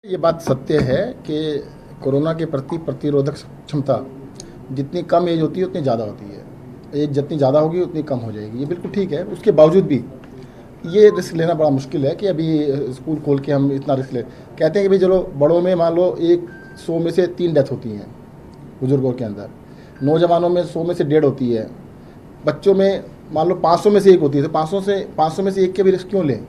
ये बात सत्य है कि कोरोना के प्रति प्रतिरोधक क्षमता जितनी कम एज होती है उतनी ज़्यादा होती है। एज जितनी ज़्यादा होगी उतनी कम हो जाएगी, ये बिल्कुल ठीक है। उसके बावजूद भी ये रिस्क लेना बड़ा मुश्किल है कि अभी स्कूल खोल के हम इतना रिस्क ले। कहते हैं कि भाई चलो बड़ों में मान लो 100 में से 3 डेथ होती हैं बुजुर्गों के अंदर, नौजवानों में 100 में से 1.5 होती है, बच्चों में मान लो 500 में से 1 होती है। तो 500 में से 1 के भी रिस्क क्यों लें?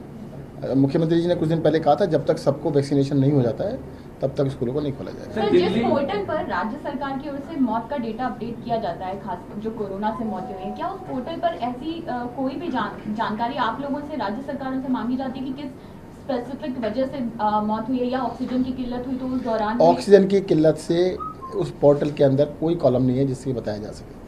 मुख्यमंत्री जी ने कुछ दिन पहले कहा था जब तक सबको वैक्सीनेशन नहीं हो जाता है तब तक स्कूलों को नहीं खोला जाएगा। सर, जिस पोर्टल पर राज्य सरकार की ओर से मौत का डेटा अपडेट किया जाता है, खासकर जो कोरोना से मौत हुई है, क्या उस पोर्टल पर ऐसी कोई भी जानकारी आप लोगों से राज्य सरकारों से मांगी जाती है कि किस स्पेसिफिक वजह से मौत हुई है या ऑक्सीजन की किल्लत हुई तो उस दौरान? ऑक्सीजन की किल्लत से उस पोर्टल के अंदर कोई कॉलम नहीं है जिससे बताया जा सके।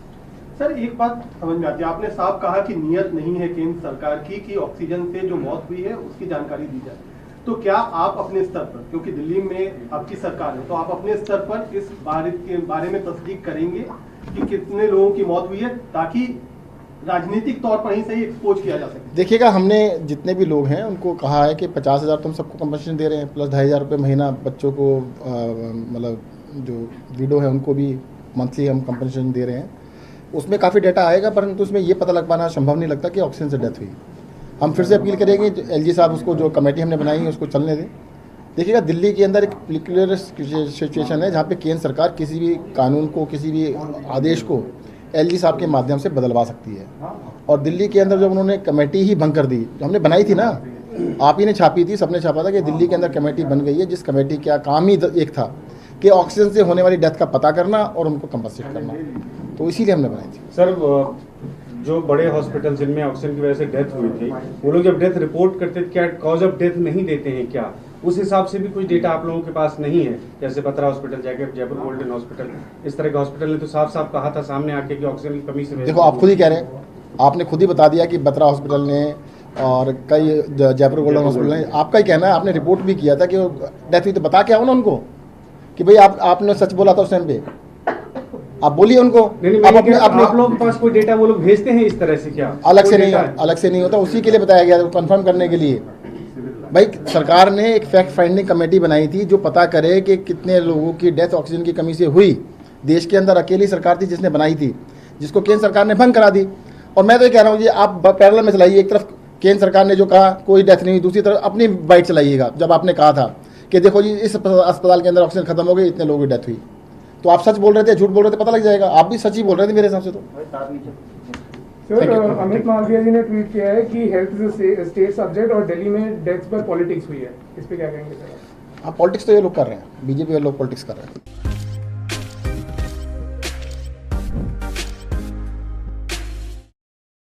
सर, एक बात समझ में आती है, आपने साफ कहा कि नियत नहीं है केंद्र सरकार की कि ऑक्सीजन से जो मौत हुई है उसकी जानकारी दी जाए, तो क्या आप अपने स्तर पर, क्योंकि दिल्ली में आपकी सरकार है, तो आप अपने स्तर पर इस बारे में तस्दीक करेंगे कि कितने लोगों की मौत हुई है ताकि राजनीतिक तौर पर ही सही एक्सपोज किया जा सके? देखिएगा, हमने जितने भी लोग हैं उनको कहा है कि 50,000 तुम सबको कंपनसेशन दे रहे हैं, प्लस 2,500 रुपये महीना बच्चों को मतलब जो विडो है उनको भी मंथली हम कंपनसेशन दे रहे हैं। उसमें काफ़ी डाटा आएगा, परंतु उसमें ये पता लग पाना संभव नहीं लगता कि ऑक्सीजन से डेथ हुई। हम फिर से अपील करेंगे एलजी साहब उसको जो कमेटी हमने बनाई है उसको चलने दें। देखिएगा, दिल्ली के अंदर एक पर्टिकुलर सिचुएशन है जहाँ पे केंद्र सरकार किसी भी कानून को, किसी भी आदेश को एलजी साहब के माध्यम से बदलवा सकती है। और दिल्ली के अंदर जब उन्होंने कमेटी ही भंग कर दी, जो हमने बनाई थी ना, आप ही ने छापी थी, सबने छापा था कि दिल्ली के अंदर कमेटी बन गई है जिस कमेटी का काम ही एक था कि ऑक्सीजन से होने वाली डेथ का पता करना और उनको कंपनसेट करना, तो इसीलिए हमने बनाई थी। सर, जो बड़े हॉस्पिटल जिनमें ऑक्सीजन की वजह से डेथ हुई थी, वो लोग जब डेथ रिपोर्ट करते थे क्या कॉज ऑफ डेथ नहीं देते हैं क्या? उस हिसाब से भी कुछ डेटा आप लोगों के पास नहीं है? जैसे Batra hospital, Jaipur golden hospital, इस तरह के हॉस्पिटल ने तो साफ साफ कहा था सामने आके कि ऑक्सीजन की कमी से। देखो, आप खुद ही कह रहे हैं, आपने खुद ही बता दिया कि बत्रा हॉस्पिटल ने और कई जयपुर गोल्डन हॉस्पिटल ने, आपका ही कहना है, आपने रिपोर्ट भी किया था कि डेथ हुई, तो बता के आओ ना उनको कि भाई आपने सच बोला था उस टाइम पे, आप बोलिए उनको। आप लोगों के पास कोई डेटा वो लोग भेजते हैं इस तरह से क्या? अलग से नहीं होता, उसी के लिए बताया गया, कंफर्म करने के लिए। भाई, सरकार ने एक फैक्ट फाइंडिंग कमेटी बनाई थी जो पता करे कि कितने लोगों की डेथ ऑक्सीजन की कमी से हुई। देश के अंदर अकेली सरकार थी जिसने बनाई थी, जिसको केंद्र सरकार ने भंग करा दी। और मैं तो ये कह रहा हूँ, ये आप पैरेलल में चलाइए। एक तरफ केंद्र सरकार ने जो कहा कोई डेथ नहीं हुई, दूसरी तरफ अपनी बाइट चलाइएगा जब आपने कहा था कि देखो जी इस अस्पताल के अंदर ऑक्सीजन खत्म हो गई, इतने लोगों की डेथ हुई। तो आप सच बोल रहे थे, झूठ बोल रहे थे, पता लग जाएगा। आप भी सच ही बोल रहे थे मेरे हिसाब से। तो सर, अमित मालवीय जी ने ट्वीट किया है कि हेल्थ इज स्टेट सब्जेक्ट और दिल्ली में डेथ्स पर पॉलिटिक्स हुई है, इस पे क्या कहेंगे सर? हाँ, पॉलिटिक्स तो ये लोग कर रहे हैं, बीजेपी वाले लोग पॉलिटिक्स कर रहे हैं।